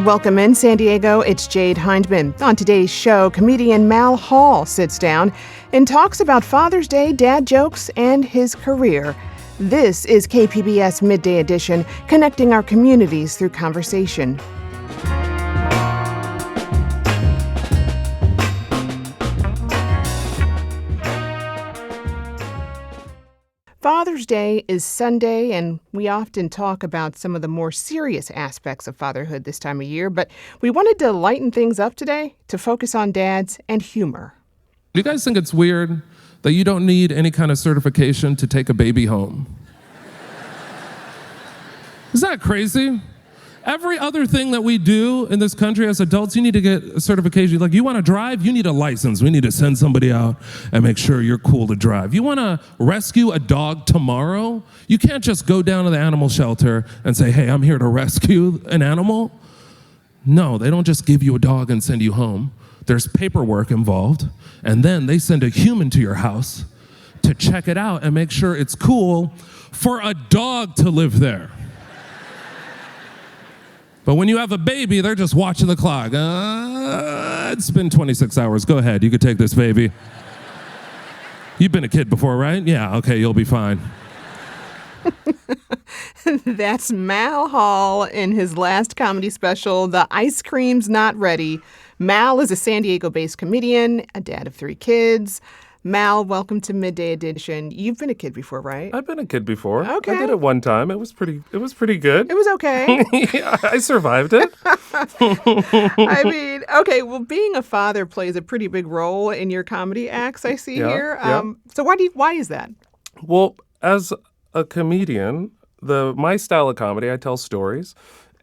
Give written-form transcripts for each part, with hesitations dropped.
Welcome in San Diego. It's Jade Hindman. On today's show, comedian Mal Hall sits down and talks about Father's Day dad jokes and his career. This is KPBS Midday Edition, connecting our communities through conversation. Father's Day is Sunday, and we often talk about some of the more serious aspects of fatherhood this time of year, but we wanted to lighten things up today to focus on dads and humor. Do you guys think it's weird that you don't need any kind of certification to take a baby home? Is that crazy? Every other thing that we do in this country as adults, you need to get a certification. Like, you want to drive? You need a license. We need to send somebody out and make sure you're cool to drive. You want to rescue a dog tomorrow? You can't just go down to the animal shelter and say, hey, I'm here to rescue an animal. No, they don't just give you a dog and send you home. There's paperwork involved, and then they send a human to your house to check it out and make sure it's cool for a dog to live there. But when you have a baby, they're just watching the clock. It's been 26 hours. Go ahead. You could take this baby. You've been a kid before, right? Yeah, okay, you'll be fine. That's Mal Hall in his last comedy special, The Ice Cream's Not Ready. Mal is a San Diego-based comedian, a dad of 3 kids. Mal, welcome to Midday Edition. You've been a kid before, right? I've been a kid before. Okay. I did it one time. It was pretty good. It was okay. Yeah, I survived it. I mean, okay, well, being a father plays a pretty big role in your comedy acts, I see here. So why is that? Well, as a comedian, my style of comedy, I tell stories.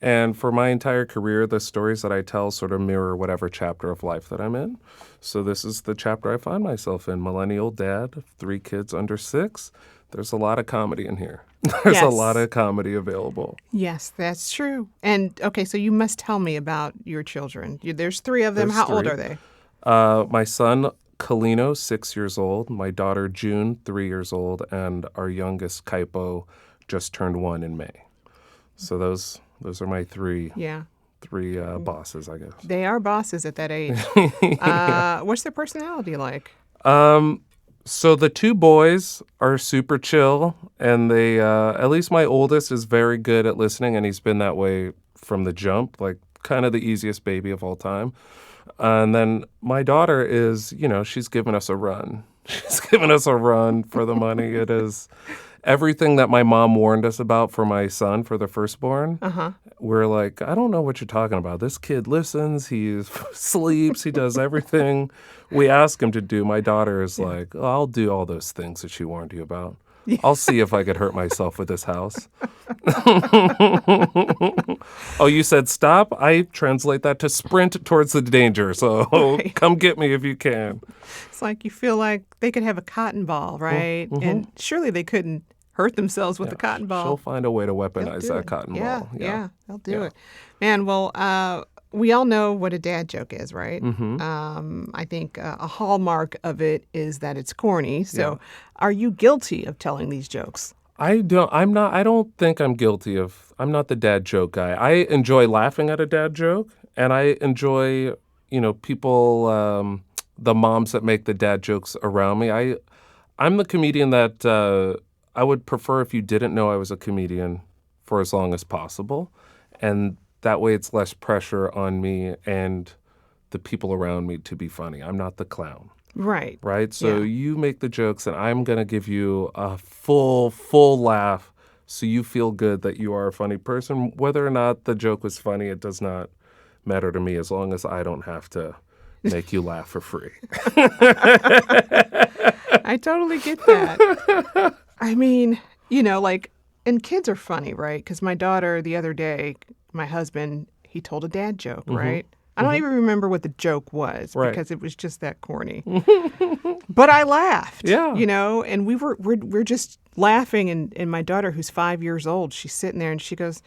And for my entire career, the stories that I tell sort of mirror whatever chapter of life that I'm in. So this is the chapter I find myself in. Millennial dad, 3 kids under 6. There's a lot of comedy in here. There's a lot of comedy available. Yes, that's true. And, okay, so you must tell me about your children. There's 3 of them. There's How 3. old are they? My son, Kalino, 6 years old. My daughter, June, 3 years old. And our youngest, Kaipo, just turned 1 in May. So those are my 3 bosses, I guess. They are bosses at that age. What's their personality like? So the 2 boys are super chill, and they, at least my oldest is very good at listening, and he's been that way from the jump, like kind of the easiest baby of all time. And then my daughter is, she's given us a run. She's given us a run for the money. It is everything that my mom warned us about for my son, for the firstborn. We're like, I don't know what you're talking about. This kid listens, he sleeps, he does everything we ask him to do. My daughter is like, I'll do all those things that she warned you about. I'll see if I could hurt myself with this house. Oh, you said stop? I translate that to sprint towards the danger. So come get me if you can. It's like you feel like they could have a cotton ball, right? And surely they couldn't hurt themselves with a cotton ball. She'll find a way to weaponize that cotton ball. Yeah, they'll do it. Man, well, we all know what a dad joke is, right? I think a hallmark of it is that it's corny. So are you guilty of telling these jokes? I don't think I'm guilty of, I'm not the dad joke guy. I enjoy laughing at a dad joke, and I enjoy, people, the moms that make the dad jokes around me. I'm the comedian that I would prefer if you didn't know I was a comedian for as long as possible. And that way it's less pressure on me and the people around me to be funny. I'm not the clown. Right. Right? So you make the jokes, and I'm going to give you a full laugh so you feel good that you are a funny person. Whether or not the joke was funny, it does not matter to me as long as I don't have to make you laugh for free. I totally get that. I mean, and kids are funny, right? Because my daughter the other day, my husband, he told a dad joke, right? I don't even remember what the joke was because it was just that corny. But I laughed, and we're just laughing. And my daughter, who's 5 years old, she's sitting there and she goes,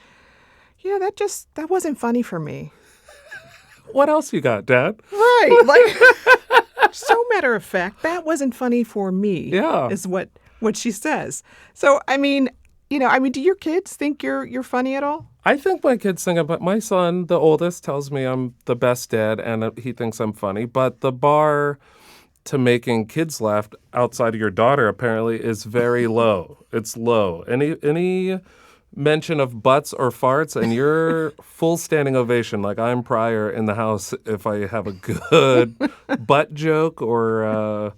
that wasn't funny for me. What else you got, Dad? Right. Like, so matter of fact, that wasn't funny for me. Yeah. Is what she says. So, I mean, I mean, do your kids think you're funny at all? I think my kids think about my son, the oldest, tells me I'm the best dad and he thinks I'm funny. But the bar to making kids laugh outside of your daughter apparently is very low. It's low. Any mention of butts or farts and you're full standing ovation like I'm Pryor in the house if I have a good butt joke or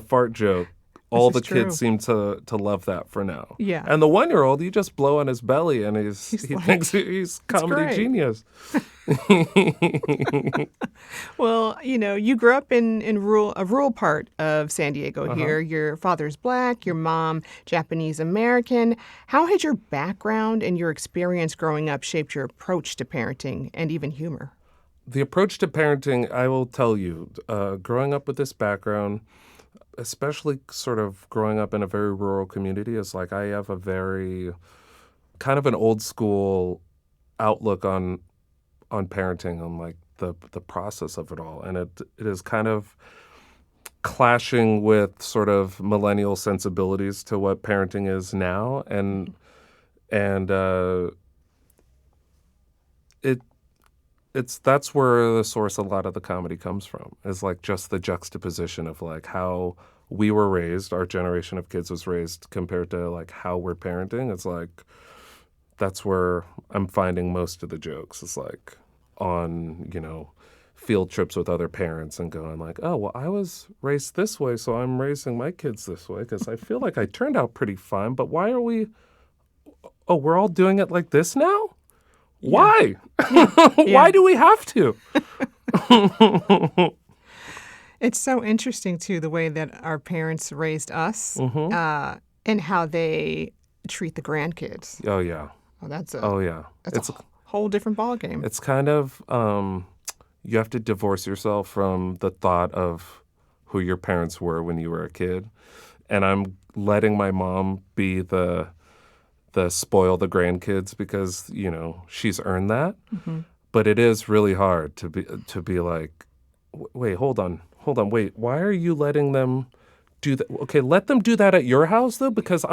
fart joke. All the is true. kids seem to love that for now. Yeah. And the 1-year-old, you just blow on his belly and he like, thinks he's comedy great. genius. Well, you grew up in a rural part of San Diego here. Your father's Black, your mom Japanese American. How has your background and your experience growing up shaped your approach to parenting and even humor? The approach to parenting, I will tell you, growing up with this background, especially sort of growing up in a very rural community, is like I have a very kind of an old school outlook on parenting, on like the process of it all, and it is kind of clashing with sort of millennial sensibilities to what parenting is now, and that's where the source a lot of the comedy comes from, is like just the juxtaposition of like how we were raised, our generation of kids was raised compared to like how we're parenting. It's like that's where I'm finding most of the jokes. It's like on, field trips with other parents and going like, oh, well, I was raised this way, so I'm raising my kids this way because I feel like I turned out pretty fine, but why are we, we're all doing it like this now? Why? Why do we have to? It's so interesting, too, the way that our parents raised us and how they treat the grandkids. Oh, yeah. Oh, that's It's a whole different ballgame. It's kind of, you have to divorce yourself from the thought of who your parents were when you were a kid. And I'm letting my mom be the spoil the grandkids because, she's earned that. Mm-hmm. But it is really hard to be like, wait, hold on, wait, why are you letting them do that? Okay, let them do that at your house though, because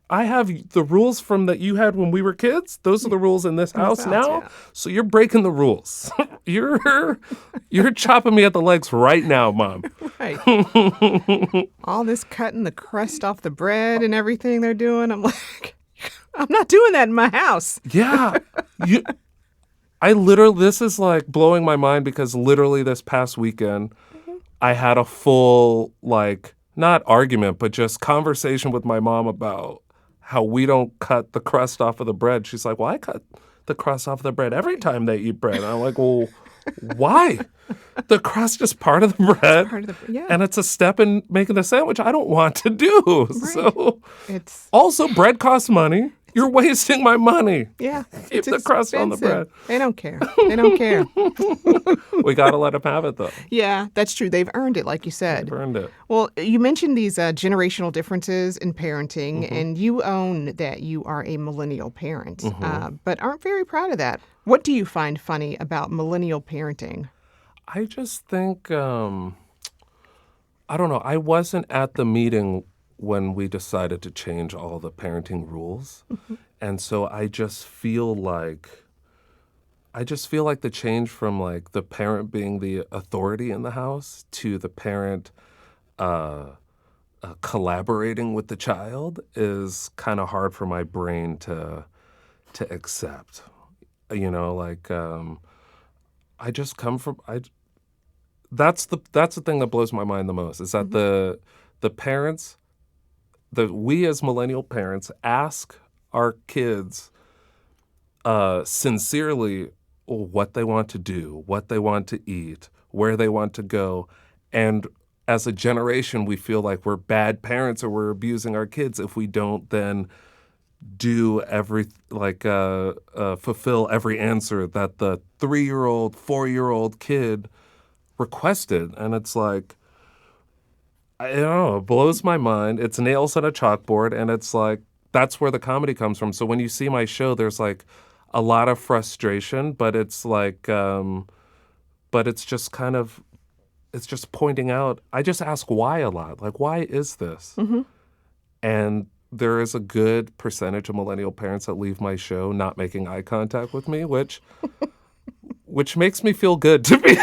I have the rules from that you had when we were kids. Those are the rules in this house now. Yeah. So you're breaking the rules. You're chopping me at the legs right now, Mom. Right. All this cutting the crust off the bread and everything they're doing. I'm like, I'm not doing that in my house. Yeah. This is like blowing my mind because literally this past weekend, I had a full, like, not argument, but just conversation with my mom about how we don't cut the crust off of the bread. She's like, well, I cut the crust off of the bread every time they eat bread. And I'm like, well, why? The crust is part of the bread, and it's a step in making the sandwich I don't want to do. Right. So also bread costs money. You're wasting my money. Yeah. Keep the crust on the bread. They don't care. They don't care. We got to let them have it, though. Yeah, that's true. They've earned it, like you said. They've earned it. Well, you mentioned these generational differences in parenting, and you own that you are a millennial parent, but aren't very proud of that. What do you find funny about millennial parenting? I just think, I don't know. I wasn't at the meeting when we decided to change all the parenting rules. And so I just feel like the change from like the parent being the authority in the house to the parent collaborating with the child is kind of hard for my brain to accept. I just come from that's the thing that blows my mind the most is that the parents, we as millennial parents ask our kids sincerely what they want to do, what they want to eat, where they want to go. And as a generation, we feel like we're bad parents or we're abusing our kids if we don't then fulfill every answer that the 3-year-old, 4-year-old kid requested. And it's like, I don't know, it blows my mind. It's nails on a chalkboard, and it's like, that's where the comedy comes from. So when you see my show, there's like a lot of frustration, but it's like, but it's just kind of, it's just pointing out, I just ask why a lot. Like, why is this? And there is a good percentage of millennial parents that leave my show not making eye contact with me, which makes me feel good, to be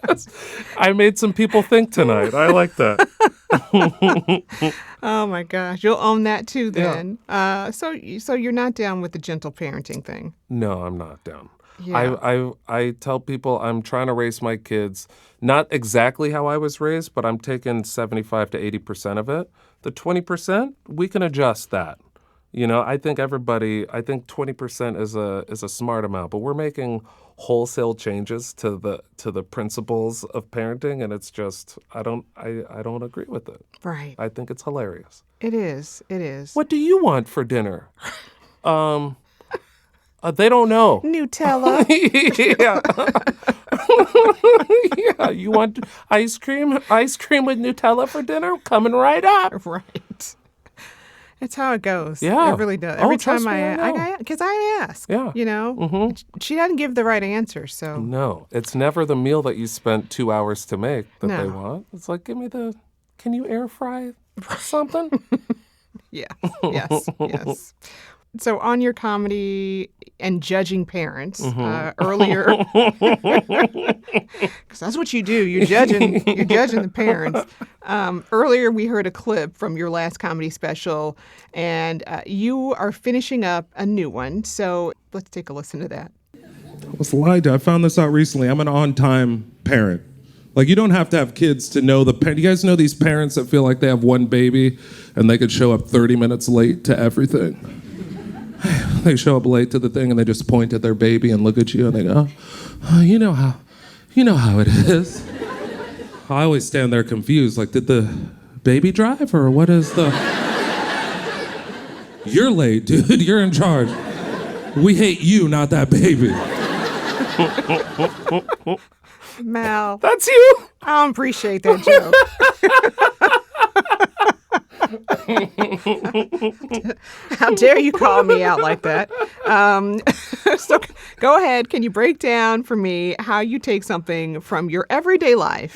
honest. I made some people think tonight. I like that. Oh my gosh, you'll own that too then. So you're not down with the gentle parenting thing? No, I'm not down. Yeah. I tell people I'm trying to raise my kids not exactly how I was raised, but I'm taking 75 to 80% of it. The 20%, we can adjust that. I think 20% is a smart amount, but we're making wholesale changes to the principles of parenting, and it's just I don't agree with it. Right. I think it's hilarious. It is. It is. What do you want for dinner? They don't know. Nutella. Yeah. Yeah. You want ice cream? Ice cream with Nutella for dinner? Coming right up. Right. It's how it goes. Yeah. It really does. Oh, Every trust time me, because I ask. Yeah. She doesn't give the right answer. So No, it's never the meal that you spent 2 hours to make that they No. want. It's like, can you air fry something? yeah. Yes. Yes. So on your comedy and judging parents earlier, because that's what you do. You're judging the parents. Earlier, we heard a clip from your last comedy special, and you are finishing up a new one. So let's take a listen to that. I was lied to. I found this out recently. I'm an on-time parent. Like, you don't have to have kids to know the parent. You guys know these parents that feel like they have one baby and they could show up 30 minutes late to everything? They show up late to the thing and they just point at their baby and look at you and they go, oh, you know how it is. I always stand there confused, like, did the baby drive or what is the... You're late, dude. You're in charge. We hate you, not that baby. Mal, That's you. I don't appreciate that joke. How dare you call me out like that? So go ahead. Can you break down for me how you take something from your everyday life,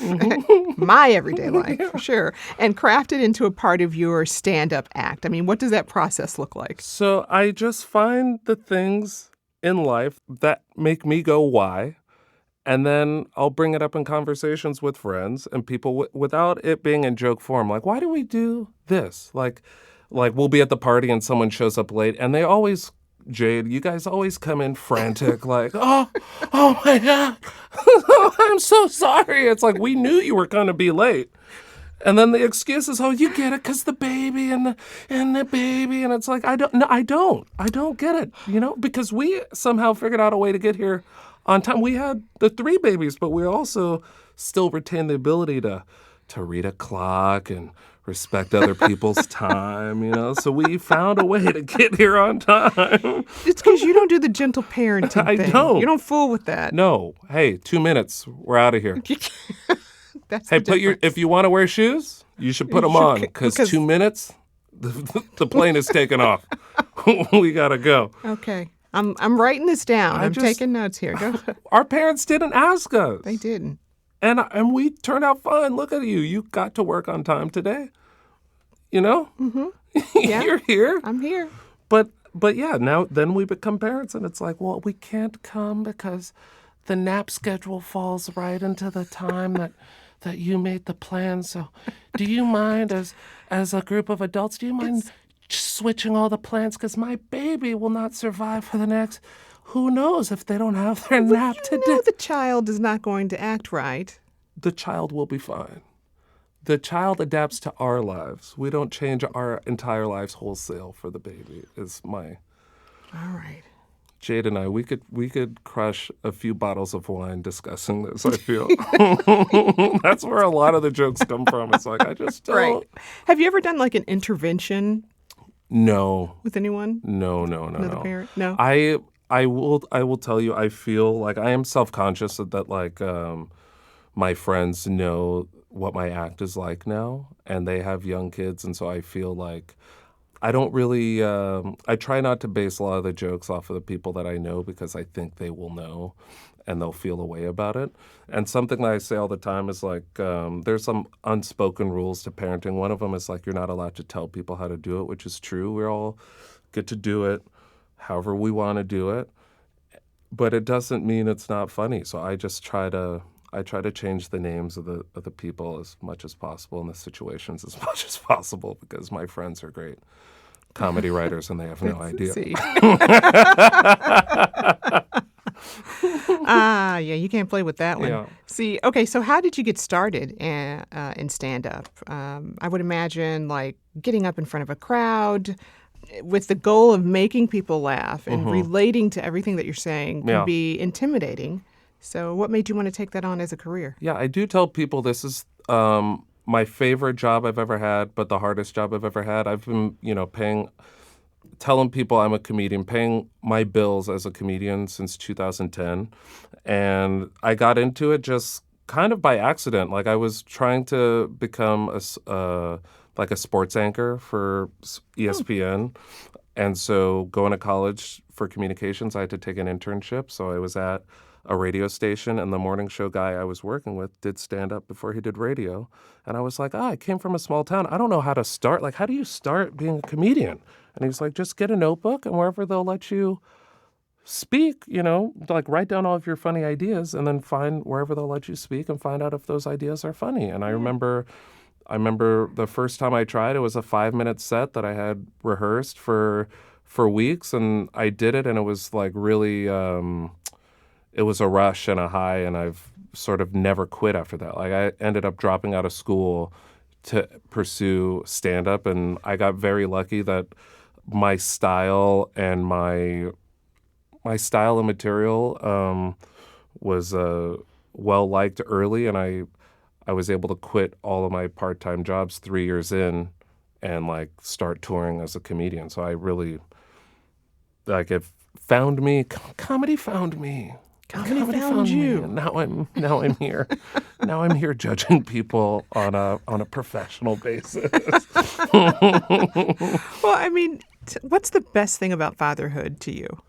my everyday life, for sure, and craft it into a part of your stand-up act? I mean, what does that process look like? So I just find the things in life that make me go, why? And then I'll bring it up in conversations with friends and people without it being in joke form. Like, why do we do this? Like we'll be at the party and someone shows up late and they always, Jade, you guys always come in frantic, like, oh my God, I'm so sorry. It's like, we knew you were going to be late. And then the excuse is, oh, you get it because the baby and the baby. And it's like, I don't get it, because we somehow figured out a way to get here on time. We had the 3 babies, but we also still retain the ability to read a clock and respect other people's time, So we found a way to get here on time. It's because you don't do the gentle parenting I thing. don't. You don't fool with that. No. Hey, 2 minutes. We're out of here. That's Hey, the difference. if you want to wear shoes, you should put them on because 2 minutes, the plane is taking off. We gotta go. Okay. I'm writing this down. I'm taking notes here. Go. Our parents didn't ask us. They didn't. And we turned out fine. Look at you. You got to work on time today. Mm-hmm. Yeah. You're here. I'm here. But yeah, then we become parents and it's like, well, we can't come because the nap schedule falls right into the time that you made the plan. So do you mind as a group of adults, do you mind switching all the plans? Because my baby will not survive for the next, who knows if they don't have their nap today. The child is not going to act right. The child will be fine. The child adapts to our lives. We don't change our entire lives wholesale for the baby, is my... All right. Jade and I, we could crush a few bottles of wine discussing this, I feel. That's where a lot of the jokes come from. It's like, I just don't... Right. Have you ever done like an intervention No. with anyone? No. Another parent? No. I will tell you, I feel like I am self-conscious that like my friends know what my act is like now, and they have young kids, and so I feel like I don't really, I try not to base a lot of the jokes off of the people that I know because I think they will know and they'll feel a way about it. And something that I say all the time is like, there's some unspoken rules to parenting. One of them is like, you're not allowed to tell people how to do it, which is true. We all get to do it however we want to do it. But it doesn't mean it's not funny. So I just I try to change the names of the people as much as possible and the situations as much as possible because my friends are great comedy writers and they have no idea. See. Yeah, you can't play with that one. Yeah. See, okay, so how did you get started in stand-up? I would imagine like getting up in front of a crowd with the goal of making people laugh and relating to everything that you're saying can be intimidating. So what made you want to take that on as a career? Yeah, I do tell people this is my favorite job I've ever had, but the hardest job I've ever had. I've been, telling people I'm a comedian, paying my bills as a comedian since 2010. And I got into it just kind of by accident. Like I was trying to become like a sports anchor for ESPN. And so going to college for communications, I had to take an internship. So I was at a radio station, and the morning show guy I was working with did stand-up before he did radio. And I was like, I came from a small town. I don't know how to start. Like, how do you start being a comedian? And he's like, just get a notebook, and wherever they'll let you speak, like write down all of your funny ideas, and then find wherever they'll let you speak and find out if those ideas are funny. And I remember the first time I tried, it was a 5-minute set that I had rehearsed for weeks, and I did it, and it was like really... it was a rush and a high, and I've sort of never quit after that. Like I ended up dropping out of school to pursue stand-up, and I got very lucky that my style and my style and material was well-liked early, and I was able to quit all of my part-time jobs 3 years in and like start touring as a comedian. So I really, like, it found me. Comedy found me. Comedy found you. Me. Now I'm here. Now I'm here judging people on a professional basis. Well, I mean, what's the best thing about fatherhood to you?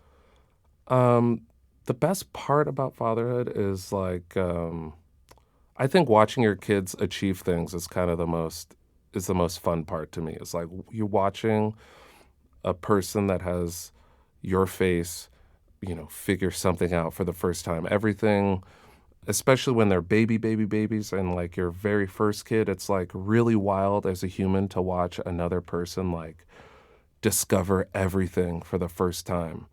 The best part about fatherhood is like I think watching your kids achieve things is kind of the most fun part to me. It's like you're watching a person that has your face, figure something out for the first time. Everything, especially when they're babies and like your very first kid, it's like really wild as a human to watch another person like discover everything for the first time.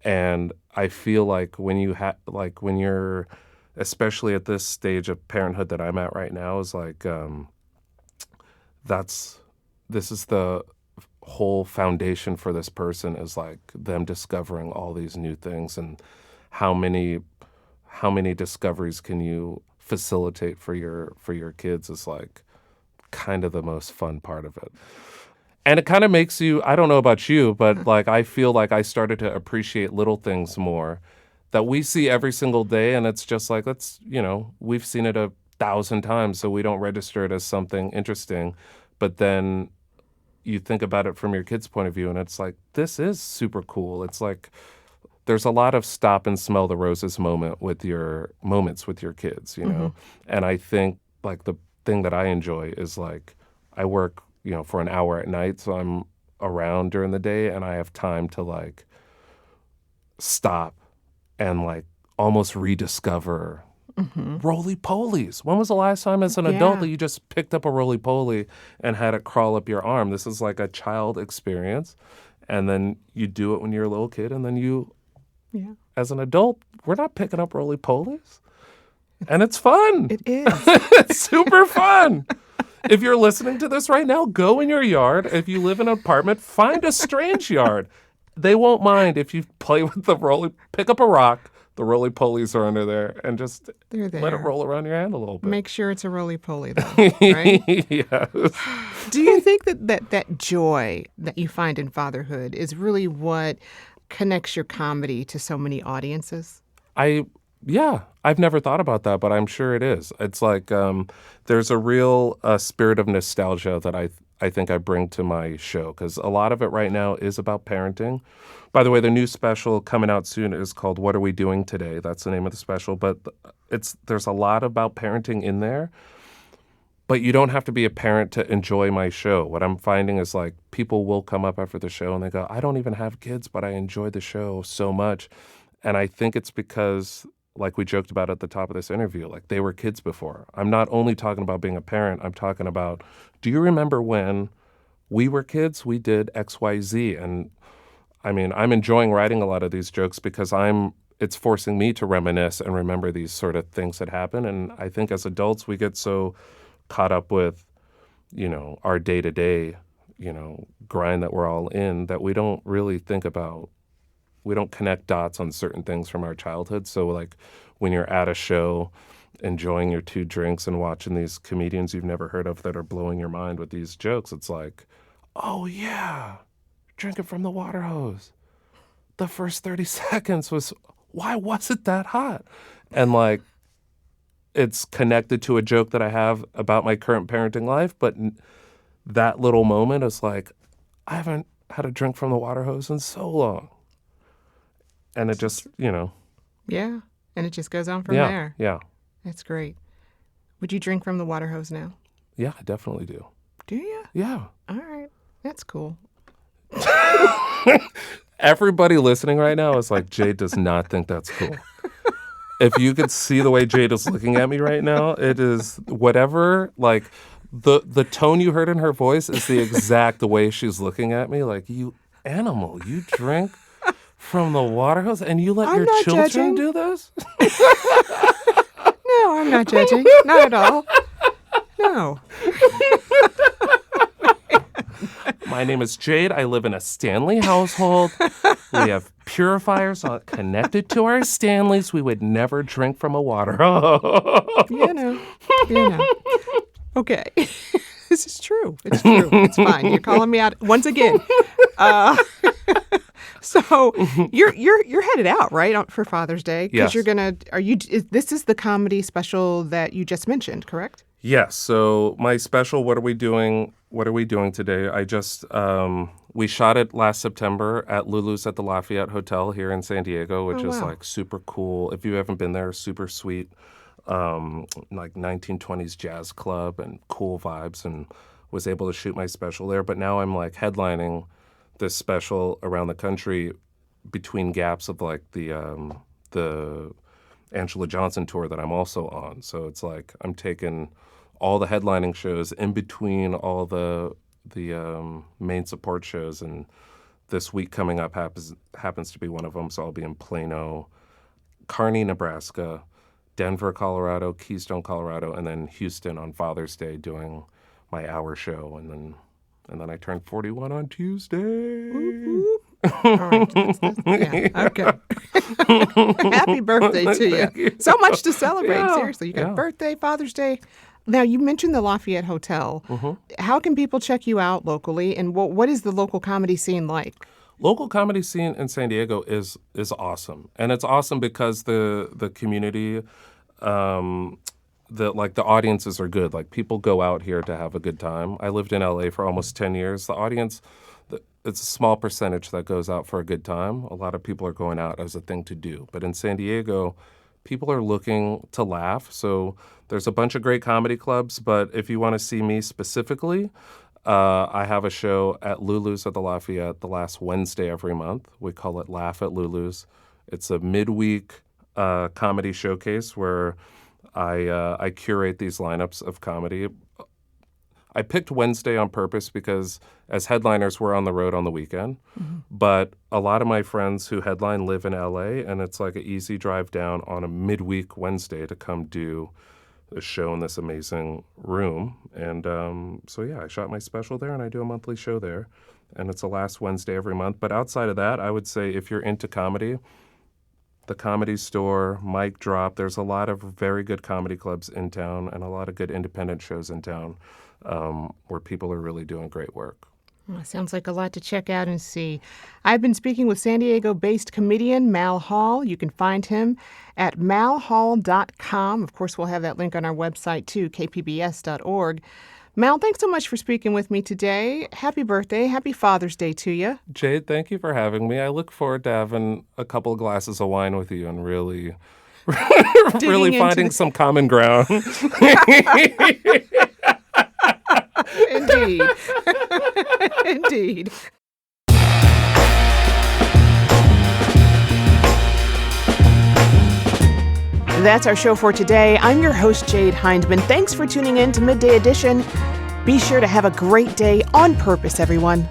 And I feel like when you're, especially at this stage of parenthood that I'm at right now, is like this is the whole foundation for this person, is like them discovering all these new things, and how many discoveries can you facilitate for your kids is like kind of the most fun part of it. And it kind of makes you, I don't know about you, but like I feel like I started to appreciate little things more that we see every single day, and it's just like, we've seen it 1,000 times, so we don't register it as something interesting. But then you think about it from your kid's point of view, and it's like, this is super cool. It's like there's a lot of stop and smell the roses moments with your kids, And I think like the thing that I enjoy is like I work, for an hour at night, so I'm around during the day, and I have time to like stop and like almost rediscover roly-polies. When was the last time as an adult that you just picked up a roly-poly and had it crawl up your arm? This is like a child experience. And then you do it when you're a little kid, and then you, as an adult, we're not picking up roly-polies. And it's fun. It is. It's super fun. If you're listening to this right now, go in your yard. If you live in an apartment, find a strange yard. They won't mind if you play with pick up a rock. The roly-polies are under there, and just let it roll around your hand a little bit. Make sure it's a roly-poly, though, right? Yes. Do you think that joy that you find in fatherhood is really what connects your comedy to so many audiences? I've never thought about that, but I'm sure it is. It's like there's a real spirit of nostalgia that I think I bring to my show, because a lot of it right now is about parenting. By the way, the new special coming out soon is called What Are We Doing Today? That's the name of the special. But there's a lot about parenting in there. But you don't have to be a parent to enjoy my show. What I'm finding is like people will come up after the show and they go, I don't even have kids, but I enjoy the show so much. And I think it's because, like we joked about at the top of this interview, like they were kids before. I'm not only talking about being a parent, I'm talking about, do you remember when we were kids, we did X, Y, Z? And I mean, I'm enjoying writing a lot of these jokes because it's forcing me to reminisce and remember these sort of things that happen. And I think as adults, we get so caught up with, our day-to-day, grind that we're all in, that we don't really we don't connect dots on certain things from our childhood. So like when you're at a show, enjoying your 2 drinks and watching these comedians you've never heard of that are blowing your mind with these jokes, it's like, oh yeah, drinking from the water hose. The first 30 seconds why was it that hot? And like, it's connected to a joke that I have about my current parenting life, but that little moment is like, I haven't had a drink from the water hose in so long. And it just, Yeah. And it just goes on from yeah, there. yeah. That's great. Would you drink from the water hose now? Yeah, I definitely do. Do you? Yeah. All right. That's cool. Everybody listening right now is like, Jade does not think that's cool. If you could see the way Jade is looking at me right now, it is whatever, like the tone you heard in her voice is the exact way she's looking at me. Like, you animal, you drink from the water hose and you let I'm your not children judging. do this? No, I'm not judging. Not at all. No. My name is Jade. I live in a Stanley household. We have purifiers connected to our Stanleys. We would never drink from a water hose. You know. Okay. This is true. It's true. It's fine. You're calling me out once again. So you're headed out, right, for Father's Day? Yes. Because this is the comedy special that you just mentioned, correct? Yes. So my special, What Are We Doing Today? I just, we shot it last September at Lulu's at the Lafayette Hotel here in San Diego, which is like super cool. If you haven't been there, super sweet, like 1920s jazz club and cool vibes, and was able to shoot my special there. But now I'm like headlining this special around the country between gaps of like the Angela Johnson tour that I'm also on. So it's like I'm taking all the headlining shows in between all the main support shows, and this week coming up happens to be one of them. So I'll be in Plano, Kearney, Nebraska, Denver, Colorado, Keystone, Colorado, and then Houston on Father's Day doing my hour show, and then I turn 41 on Tuesday. Whoop, whoop. All right. Yeah, okay. Happy birthday to you. So much to celebrate. Yeah, Seriously. You got yeah. birthday, Father's Day. Now, you mentioned the Lafayette Hotel. Mm-hmm. How can people check you out locally, and what is the local comedy scene like? Local comedy scene in San Diego is awesome, and it's awesome because the community, the audiences are good. Like, people go out here to have a good time. I lived in LA for almost 10 years. The audience, it's a small percentage that goes out for a good time. A lot of people are going out as a thing to do. But in San Diego, people are looking to laugh. So there's a bunch of great comedy clubs, but if you want to see me specifically, I have a show at Lulu's at the Lafayette the last Wednesday every month. We call it Laugh at Lulu's. It's a midweek comedy showcase where I curate these lineups of comedy. I picked Wednesday on purpose because as headliners, we're on the road on the weekend. Mm-hmm. But a lot of my friends who headline live in LA, and it's like an easy drive down on a midweek Wednesday to come do a show in this amazing room. And so I shot my special there, and I do a monthly show there. And it's the last Wednesday every month. But outside of that, I would say if you're into comedy, the Comedy Store, Mic Drop, there's a lot of very good comedy clubs in town and a lot of good independent shows in town where people are really doing great work. Well, sounds like a lot to check out and see. I've been speaking with San Diego-based comedian Mal Hall. You can find him at malhall.com. Of course, we'll have that link on our website too, kpbs.org. Mal, thanks so much for speaking with me today. Happy birthday. Happy Father's Day to you. Jade, thank you for having me. I look forward to having a couple of glasses of wine with you and really finding some common ground. Indeed. Indeed. That's our show for today. I'm your host, Jade Hindman. Thanks for tuning in to Midday Edition. Be sure to have a great day on purpose, everyone.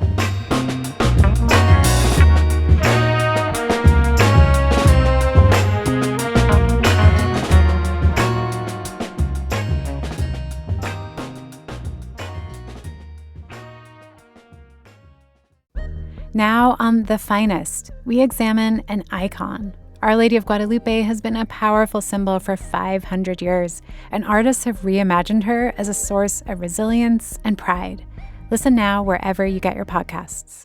Now on The Finest, we examine an icon. Our Lady of Guadalupe has been a powerful symbol for 500 years, and artists have reimagined her as a source of resilience and pride. Listen now wherever you get your podcasts.